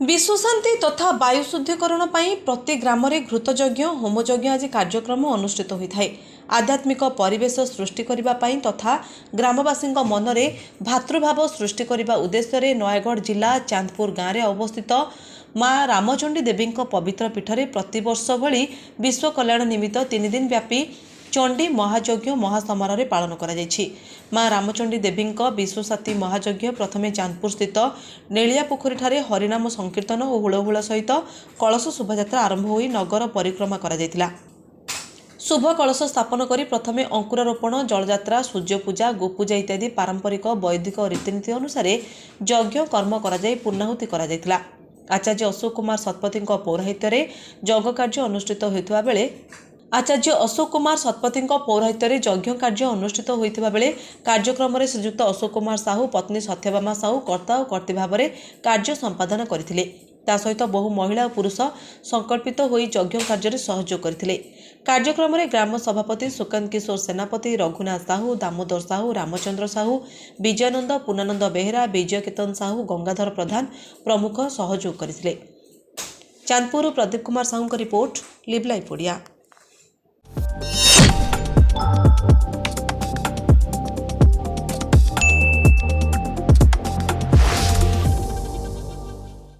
विश्वशांति तथा वायु शुद्धिकरण प्रति ग्राम घृतयज्ञ होमयज्ञ आज कार्यक्रम अनुष्ठित होता है। आध्यात्मिक परिवेश सृष्टि करने तथा ग्रामवासी मन में भातृभाव सृष्टि करने उद्देश्य नयगढ़ जिला चांदपुर गाँव में अवस्थित माँ रामचंडी देवी पवित्र पीठरे प्रतिवर्ष भली विश्व कल्याण निमित्त 3 दिन व्यापी चंडी महायज्ञ महासमारोह पालन करा माँ रामचंडी देवी विश्वशांति महायज्ञ प्रथमे चांदपुर स्थित नेलिया पोखरी ठारे हरिनाम संकीर्तन और हुलहुल सहित कलश शोभायात्रा आरंभ हो नगर परिक्रमा करा शुभ कलश स्थापन करी प्रथमे अंकुरारोपण जलयात्रा सूर्यपूजा गोपूजा इत्यादि पारंपरिक वैदिक रीतिनीति अनुसार यज्ञ कर्म करा पूर्णाहुति करा आचार्य अशोक कुमार शतपथी पौराहित्य यज्ञ कार्य अनुष्ठित होता बेले आचार्य अशोक कुमार शतपथी पौराहित्य यज्ञ कार्य अनुष्ठित होता बेले कार्यक्रम में श्रीजुक्त अशोक कुमार साहू पत्नी सत्यभामा साहू कर्ता और कर्ती भाव में कार्य संपादन करथिले। ता सहित बहु महिला और पुरुष संकल्पित होई यज्ञ कार्य सहयोग करथिले। कार्यक्रम में ग्राम सभापति सुकांत किशोर सेनापति रघुनाथ साहू दामोदर साहू रामचंद्र साहू विजयानंद पूर्णानंद बेहेरा विजय केतन साहू गंगाधर प्रधान प्रमुख सहयोग करथिले। चांदपुर प्रदीप कुमार साहू का रिपोर्ट लिव लाइव ओडिया।